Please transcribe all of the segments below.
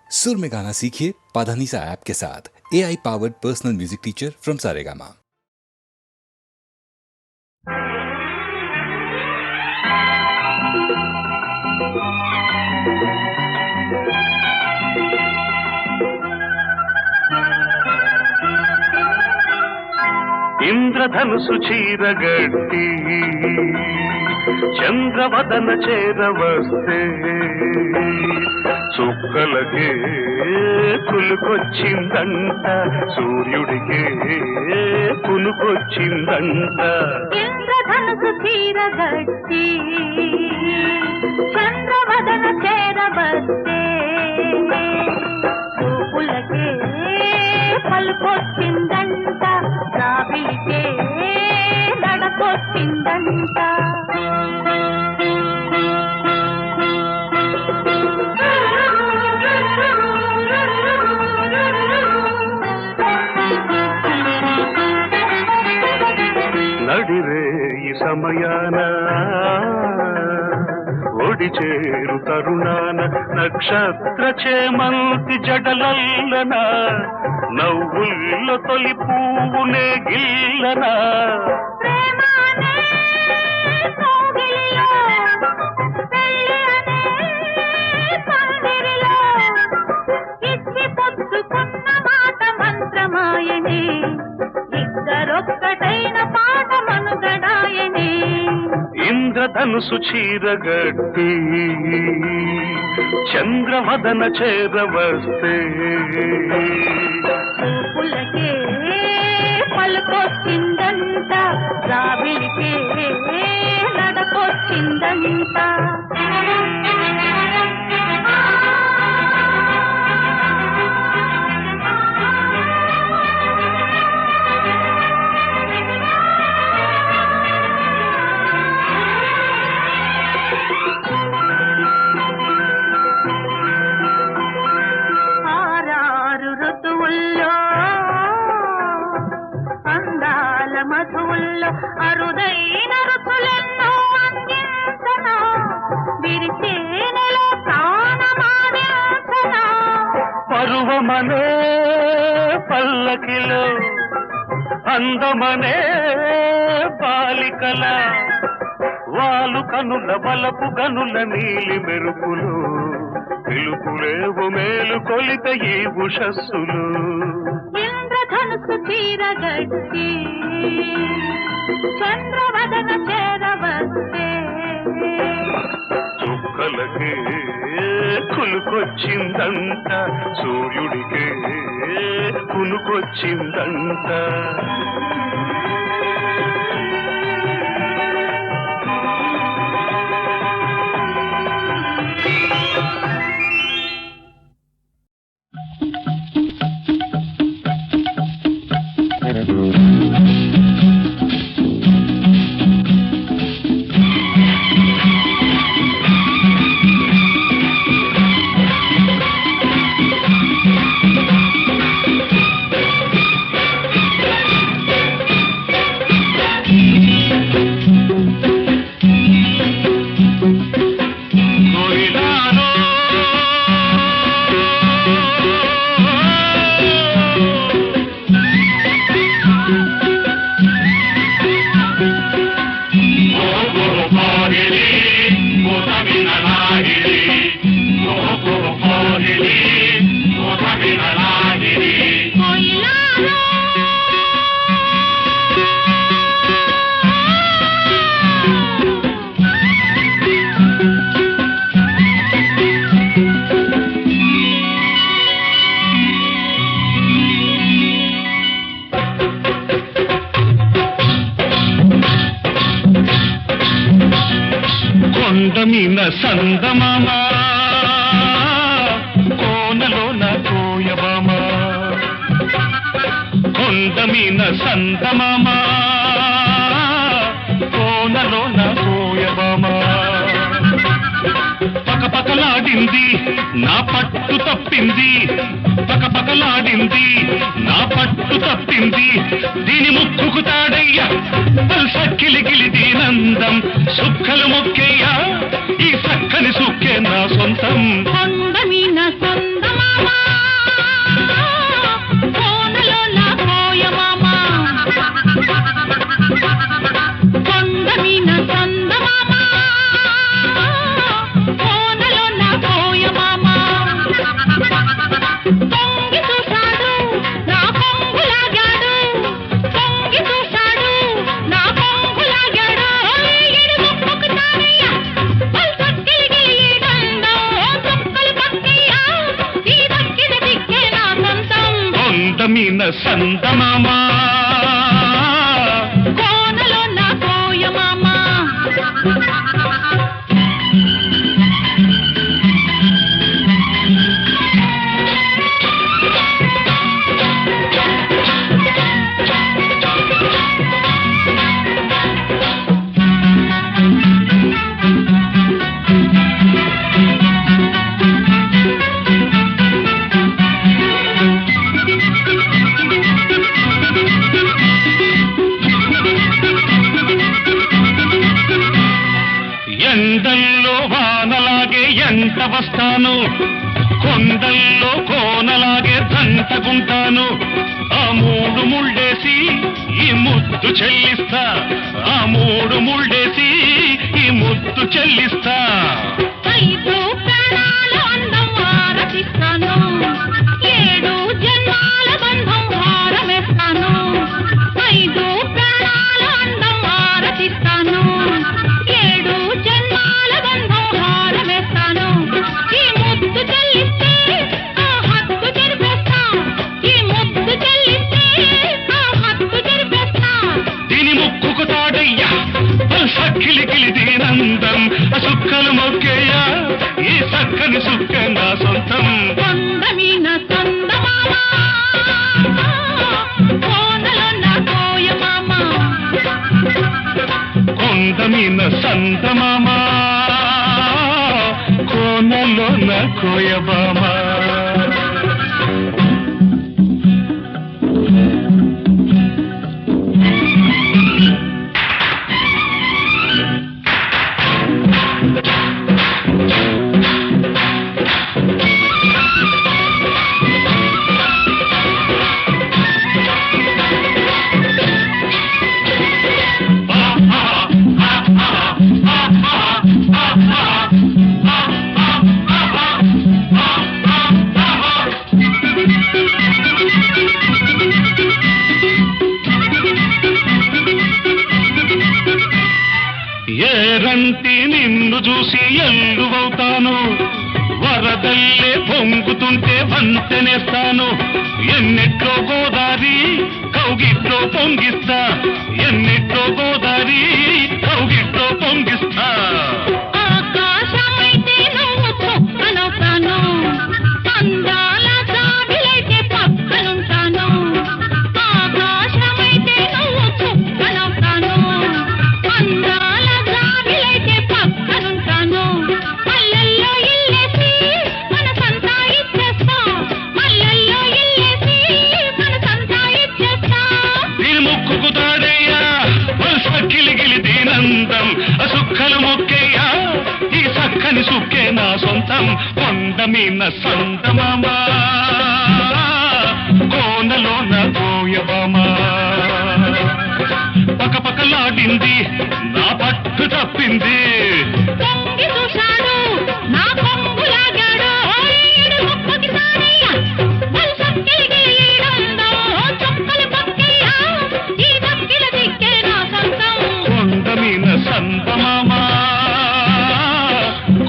सुर में गाना सीखिए पाधानीसा ऐप के साथ। AI powered personal music teacher from Saregama. ఇంద్రధనుసు చీరగట్టి చంద్రవదన చేరవస్తే చుక్కలకే కులుకొచ్చిందంట, సూర్యుడికే కులుకొచ్చిందంట. ఇంద్రధనుసు చీరగట్టి చంద్రవదన చేరవస్తే చూపులకే పలుకొచ్చిందంట, రావిలికే నడకొచ్చిందంట. నడిరే ఈ సమయాన ఒడి చేరు తరుణాన నక్షత్ర చేమంతి జడలల్లన నవ్వుల్లో తొలి పువ్వునే గిల్లనా. ఇంద్రధనుసు చీరగట్టి చంద్రవదన చేరవస్తే చూపులకే పలుకొచ్చిందంట, రావిలికే నడకొచ్చిందంట. ఆరారు ఋతువుల్లో అందాల మధువుల్లో అరుదైన రుచులెన్నో అందించనా, విరిచేనెలో ప్రాణమాదించనా. పరువమనే పల్లకిలో అందమనే బాలికల వాలు కనుల వలపు గనుల నీలి మెరుపులు పిలుపులేవు మేలు కొలిత ఈ ఉషస్సులు. ఇంద్రధనుసు చీరగట్టి చంద్రవదన చేరవస్తే చుక్కలకే కులుకొచ్చిందంట, సూర్యుడికే కునుకొచ్చిందంట. కొండమీన సందమామ కోనలోన కోయబామ, కొండమీన సందమామ కోనలోన కోయబామ. పకపకలాడింది నా పట్టు తప్పింది, పకపకలాడింది నా పట్టు తప్పింది. దీని ముక్కుకు తాడయ్యా సక్కిలి గిలి దీనందం, సుక్కలు మొక్కేయ్యా ఈ సక్కని సుక్కే నా సొంతం. కొండమీన సందమామ కొండమీన సందమామా కోనలో నా కోయమామ ఎండల్లో వానలాగే ఎంట వస్తాను కొండల్లో కోనలాగే దంటకుంటాను ఆ మూడు ముళ్ళేసి ఈ ముద్దు చెల్లిస్తా ఆ మూడు ముళ్ళేసి ఈ ముద్దు చెల్లిస్తా 5 ప్రాణాల అందం ఆరతిస్తాను 7 జన్మాల బంధం హారమేస్తాను 5 ప్రాణాల అందం ఆరతిస్తాను 7 జన్మాల బంధం హారమేస్తాను ఈ ముద్దు చెల్లిస్తే ఆ హక్కు జరిపేస్తా ఈ ముద్దు చెల్లిస్తే ఆ హక్కు జరిపేస్తా దీని ముక్కుకు తాడయ్యా సక్కిలికిలి దీనందం సుక్కలు మొక్కేయ్యా ఈ సక్కని సుక్క నా సొంతం కొండమీన సందమామ కోనలో నా కోయమామ కొండమీన సంతమామా కోనలో నా కోయబామా ఏరంటి నిన్ను చూసి ఎల్లువవుతాను వరదల్లే పొంగుతుంటే వంతెనేస్తాను ఎన్నిట్లో గోదారి కౌగిట్లో పొంగిస్తా ఎన్నిట్లో గోదారి కౌగిట్లో పొంగిస్తా ఆకాశమైతే నువ్వు చుక్కనవుతాను అందాల జాబిలైతే పక్కనుంటాను ఆకాశమైతే నువ్వు చుక్కనవుతాను అందాల జాబిలైతే పక్కనుంటాను మల్లెల్లో ఇల్లేసి మనసంతా ఇచ్చేస్తా మల్లెల్లో ఇల్లేసి మనసంతా ఇచ్చేస్తా దీని ముక్కుకు తాడయ్యా సక్కిలిగిలి దీనందం సుక్కలు మొక్కేయ్యా ఈ సక్కని సుక్కే నా సొంతం కొండమీన సంతమామా కోనలో నా కోయబామా పకపకలాడింది నా పట్టు తప్పింది పొంగి చూశాడు నా కొంగు లాగాడు ఈడు ముక్కుకి తానయ్యా బల్సక్కిలిగిలి ఈడందో చుక్కలు పక్కయ్యా ఈ దక్కిల దిక్కే నా సొంతం కొండమీన సంతమామా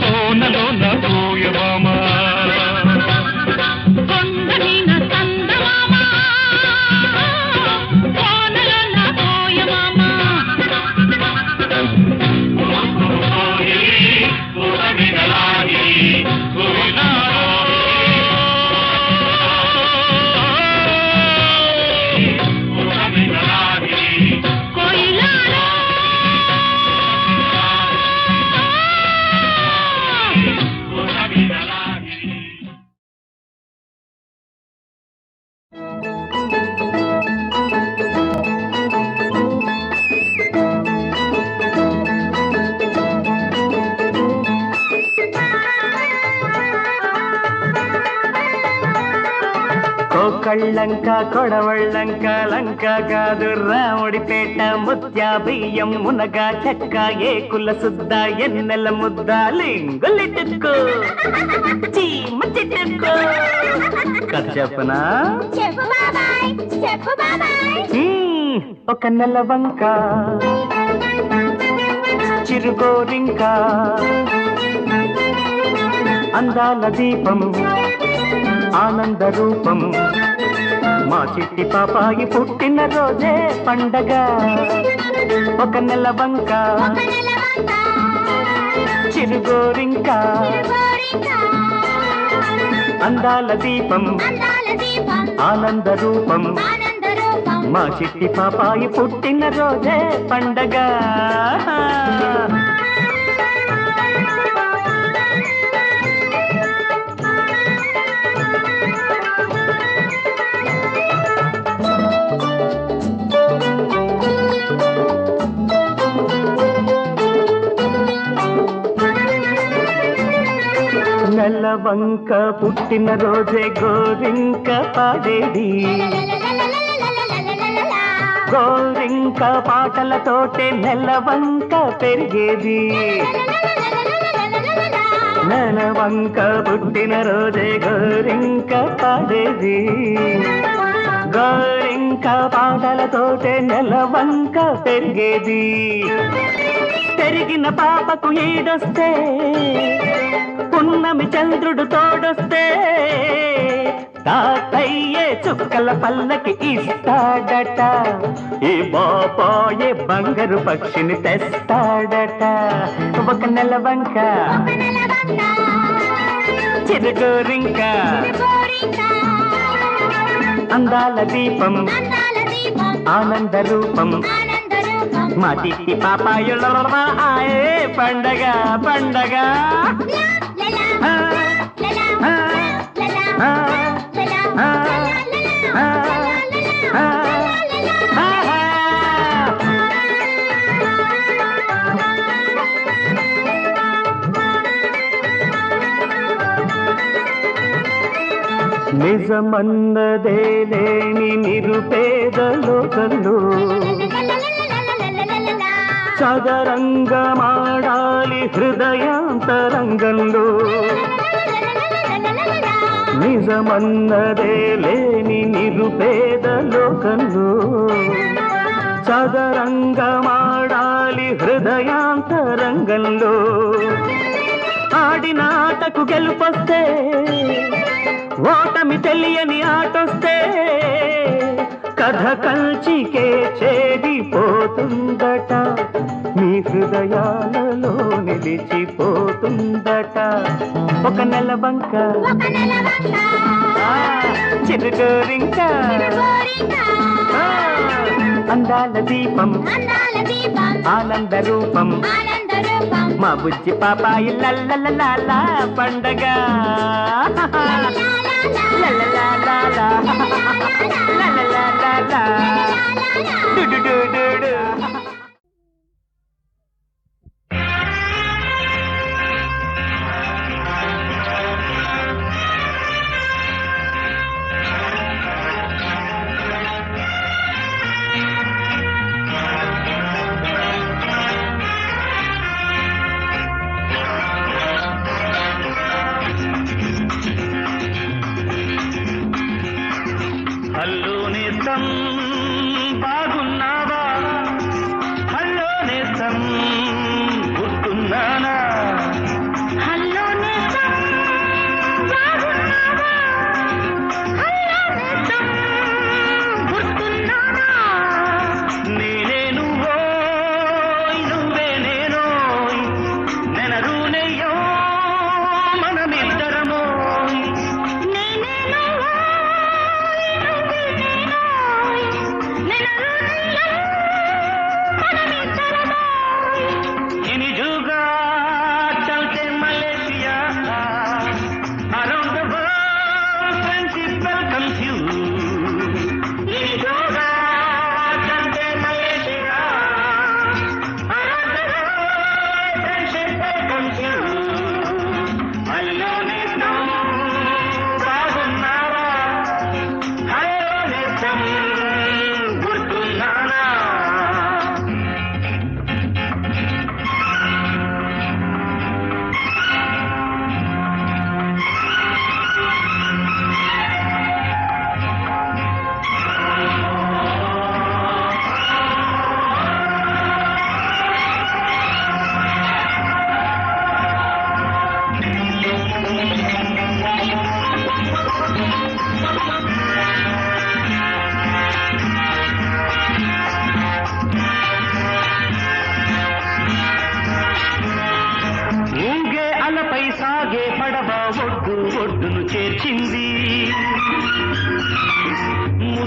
కోనలో నా కోయబామా కొండమీన సందమామ కోనలో నా కోయమామ కోయిలాలో కోకళ్ళంక కొడవళ్ళంక లంక కాదు రాముడిపేట ముత్యా బియ్యం మునగా చెక్క ఏకుల సుద్ద ఎన్నెల ముద్ద లింగులిటుకు చీమ చిటుకు కథ చెప్పనా చెప్పు బాబాయ్ చెప్పు బాబాయ్ ఒక నెల వంక చిరుగోరింక అందాల దీపం ఆనంద రూపం మా చిట్టి పాపాయి పుట్టిన రోజే పండగ ఒక నెల వంక చిరుగోరింక అందాల దీపం ఆనంద రూపం మా చిట్టి పాపాయి పుట్టిన రోజే పండగ నెలవంక పుట్టిన రోజే గోరింక పాడేది గోరింక పాటలతోటే నెలవంక పెరిగేది నెలవంక పుట్టిన రోజే గోరింక పాడేది గోరింక పాటలతోటే నెలవంక పెరిగేది పెరిగిన పాపకు ఈడొస్తే పున్నమి చంద్రుడు తోడొస్తే తాతయ్యే చుక్కల పల్లకి ఇస్తాడట ఈ బాబాయే బంగారు పక్షిని తెస్తాడట ఒక నెలవంక చిరుగోరింక అందాల దీపం ఆనంద రూపం మా చిట్టి పాపాయుల ఆయే పండగ పండగ నిజమన్నదే లేని నిరుపేద లోకంలో చదరంగమాడాలి హృదయాంతరంగంలో నిజమన్నదే లేని నిరుపేద లోకంలో చదరంగమాడాలి హృదయాంతరంగంలో ఆడిన ఆటకు గెలుపొస్తే ఓటమి తెలియని ఆటొస్తే కథ కంచికే చేరిపోతుందట మీ హృదయాలలో నిలిచిపోతుందట ఒక నెలవంక చిరుగోరింక అందాల దీపం ఆనంద రూపం మా బుజ్జి పాపాయి లల్లల పండగ హలో నేస్తం బాగున్నావా హలో నేస్తం గుర్తున్నానా హలో నేస్తం బాగున్నావా హలో నేస్తం గుర్తున్నావా నేనే నువ్వోయ్ నువ్వే నేనోయ్ నెనరునయ్యో మనమిద్దరమోయ్ నేనే నువ్వోయ్ నువ్వే నేనోయ్ నినరునయ్యో మనమిద్దరమోయ్ ఇనిజుగా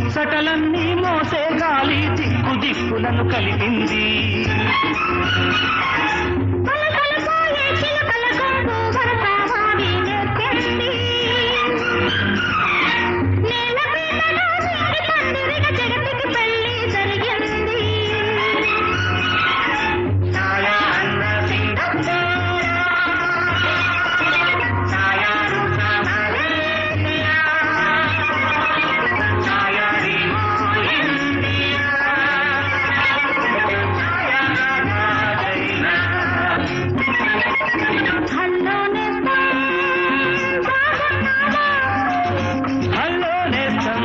ముచ్చటలన్నీ మోసే గాలి దిక్కు దిక్కులను కలిపింది పలకలపోయే చిలుకల గుంపు వరసావాడి నేర్పింది నేల పీటగా నీటి పందిరిగా జగతికి పెళ్లి జరిగింది సాయా అన్న సింగపూరా సాయారు సామలేనియా సాయారి ఇండియా హలో హలో నేస్తం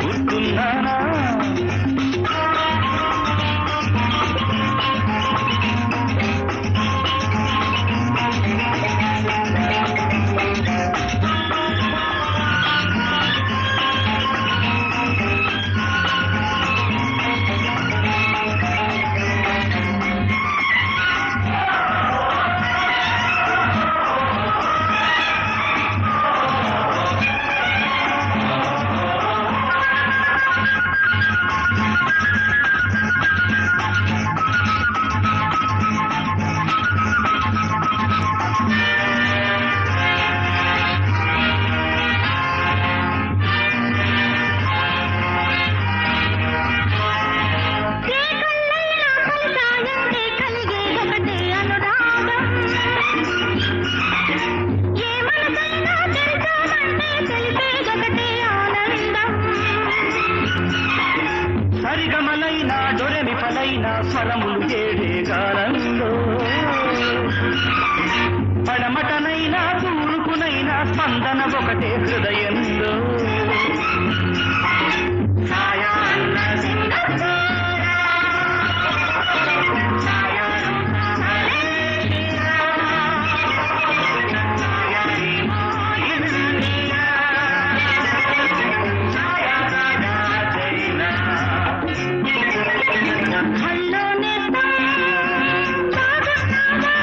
గుర్తున్నానా సరిగమలైన డొరెమిపలైన స్వరములు ఏడే గానంలో పడమటనైనా తూర్పునైనా స్పందన ఒకటే హృదయంలో సాయా అన్న సింగపూరా సాయారు సామలేనియా సాయారి ఇండియా సాయా రాజా చైనా హలో నేస్తం బాగున్నావా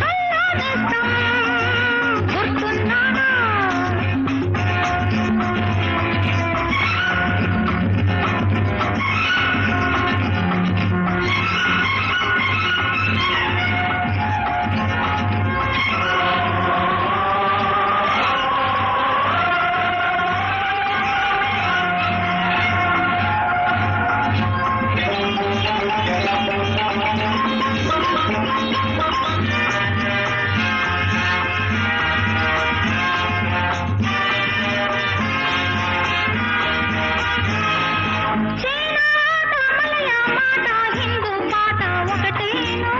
హలో నేస్తం గుర్తున్నావా చైనా మలయ మాట హిందూ పాట ఒకటేనో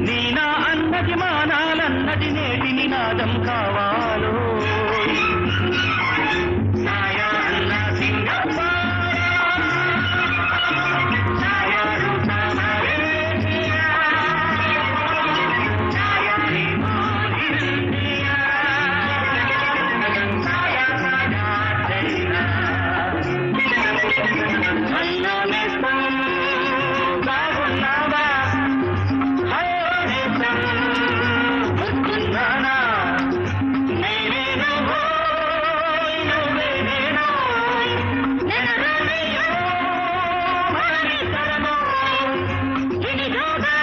నీనా అన్నది మానాలన్నది నేటి నినాదం కావాలో సాయా అన్న సింగపూరా సాయారు సామలేనియా సాయారి ఇండియా సాయా రాజా చైనా హలో నేస్తం బాగున్నావా హలో నేస్తం గుర్తున్నానా నేనే నువ్వోయ్ నువ్వే నేనోయ్ నెనరనియో మనితరమోయ్ ఇనిగోగా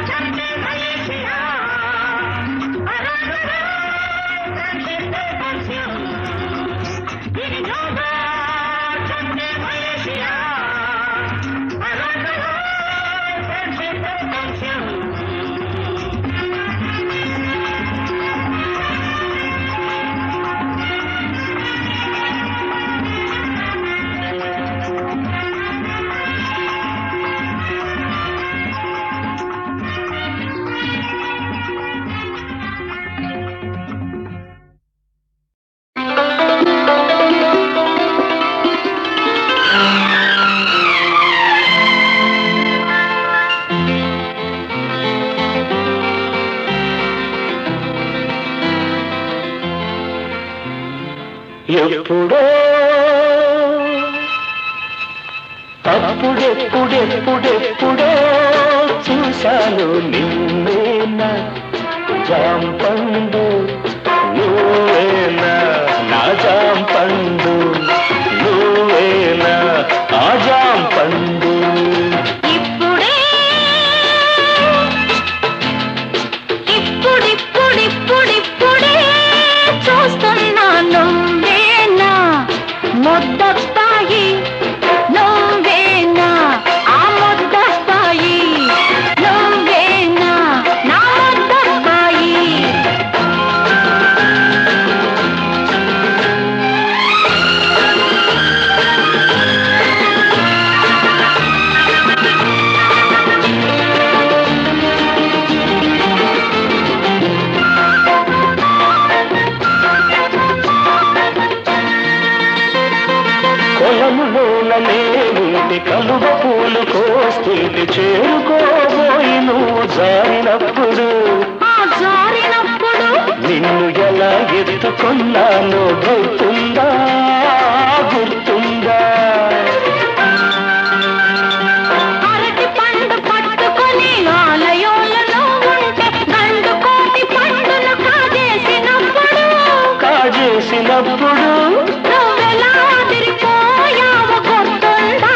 చంటే మలేషియా అరగగా సంచితే పర్స్యూమ్ ఇనిగోగా చంటే మలేషియా అరగగా సంచితే పర్స్యూమ్ ఎప్పుడో అప్పుడెప్పుడెప్పుడెప్పుడో చూశాను నిన్నేనా జాంపండు నువ్వేనా నా కోస్తింటి చేరుకోబోయి నువ్వు జారినప్పుడు ఆ జారినప్పుడు నిన్ను ఎలా ఎత్తుకున్నానో గుర్తుందా గుర్తుందా అరటి పండు పట్టుకొని ఆలయంలో ఉంటే గండు కోటి పండును కాజేసినప్పుడు నువ్వెలా తిరిగిపోయావో గుర్తుందా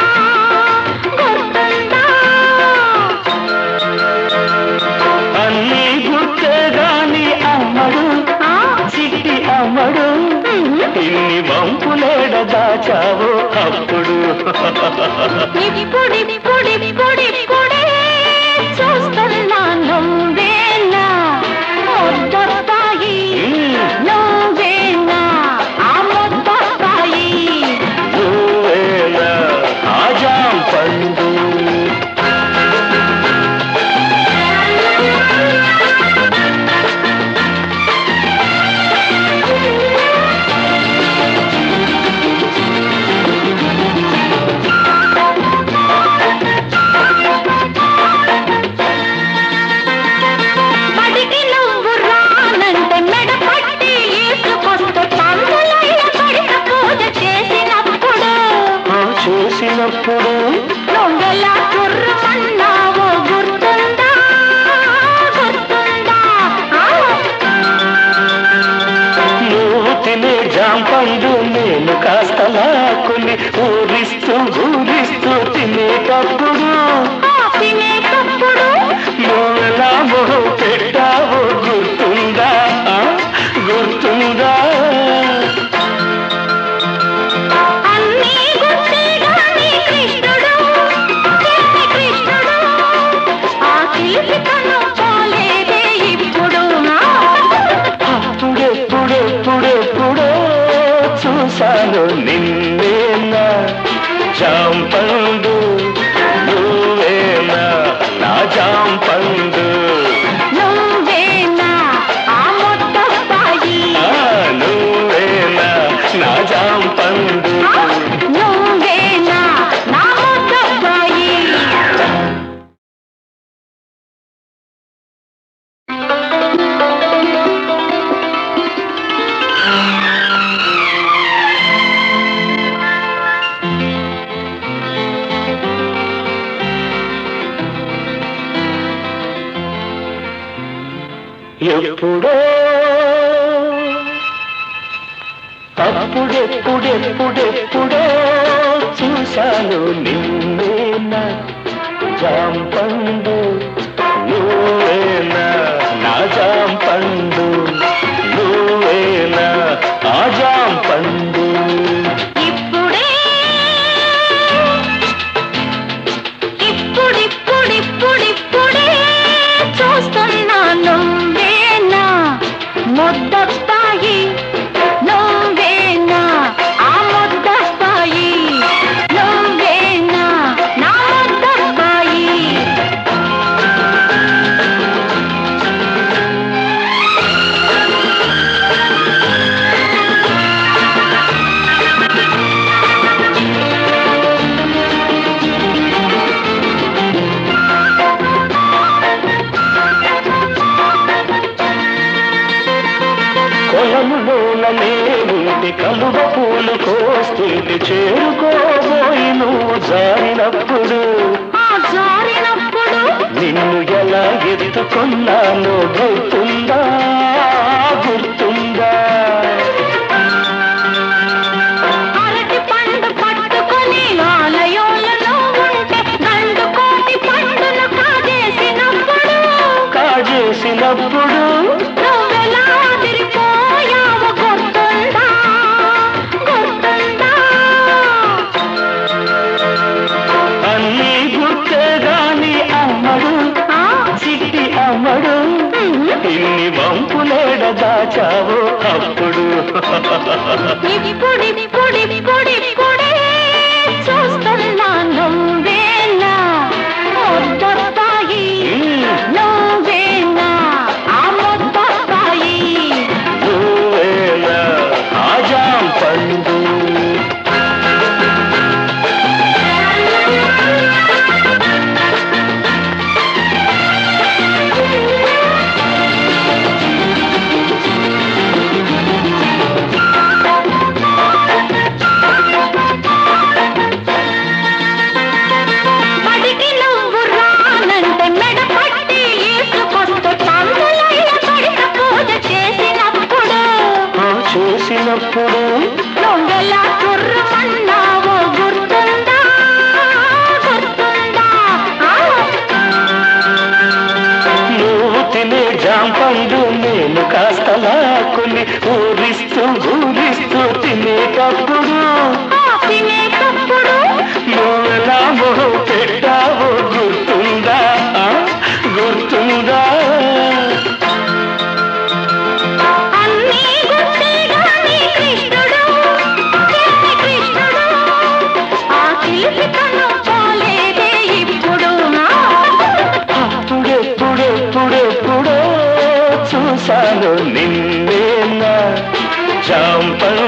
గుర్తుందా అన్నీ గుర్తే గాని అమ్మడు చిట్టి అమ్మడు ఇన్ని వంపులేడ దాచావో అప్పుడు ఇప్పుడిప్పుడిప్పుడిప్పుడే చూస్తున్నా నువ్వేనా ముద్దొస్తాయి నువ్వేనా ఆ ముద్దొస్తాయి నువ్వేనా ఆజాం పండు బడికి నువ్వు రానంటే మెడ పట్టి ఈసుకొస్తూ పందులయ్య పడిన పూజ చేసినప్పుడు చూసినప్పుడు నువ్వెలా కుర్రమన్నావో గుర్తుందా గుర్తుందా నువ్వు తినే జాంపండు నేను కాస్త లాక్కుని ఊరిస్తూ తినేటప్పుడు తినేటప్పుడు నువ్వెలా మొహం పెట్టావో గుర్తుందా గుర్తుందా అన్నీ గుర్తే గాని కృష్ణుడు కృష్ణుడు ఆ చిలిపితనం పోలేదే ఇప్పుడు అప్పుడెప్పుడెప్పుడెప్పుడో చూశాను నిన్నేనా జాంపండు నువ్వేనా నా జాంపండు నువ్వేనా ఆ ముద్దొస్తాయి నువ్వేనా నా జాంపండు నువ్వేనా నా ముద్దొస్తాయి ఎప్పుడో అప్పుడెప్పుడెప్పుడెప్పుడో చూశాను నిన్నేనా జాంపండు నువ్వేనా నా జాంపండు నువ్వేనా ఆ జాంపండు ఇప్పుడే ఇప్పుడిప్పుడిప్పుడిప్పుడే చూస్తున్నా నువ్వేనా ముద్దొస్తాయి నువ్వేనా ఆ ముద్దొస్తాయి నువ్వేనా నా ముద్దొస్తాయి పొలములోనే ఉండి కలువ పూలు కోస్తుంటే చేరుకోబోయి నువ్వు జారినప్పుడు ఆ జారినప్పుడు నిన్ను ఎలా ఎత్తుకున్నానో గుర్తుందా గుర్తుందా అరటి పండు పట్టుకొని ఆలయంలో ఉంటే గండు కోటి పండును కాజేసినప్పుడు నువ్వెలా తిరిగిపోయావో గుర్తుందా గుర్తుందా అన్నీ గుర్తే గాని అమ్మడు చిట్టి అమ్మడు ఇన్ని వంపులేడ దాచావో అప్పుడు ఇప్పుడిప్పుడిప్పుడిప్పుడే చూస్తున్నా నువ్వేనా ముద్దొస్తాయి నువ్వేనా ఆ ముద్దొస్తాయి నువ్వేనా ఆ జాంపండు చూసినప్పుడు నువ్వెలా కుర్రమన్నావో గుర్తుందా గుర్తుందా నువ్వు తినే జాంపండు నేను కాస్త లాక్కుని ఊరిస్తూ ఊరిస్తూ తినేటప్పుడు తినేటప్పుడు నువ్వెలా మొహం పెట్టావో గుర్తుందా గుర్తుందా అన్నీ గుర్తే గాని కృష్ణుడు కృష్ణుడు ఆ చిలిపితనం పోలేదే ఇప్పుడు అప్పుడెప్పుడెప్పుడెప్పుడో చూశాను నిన్నేనా జాంపండు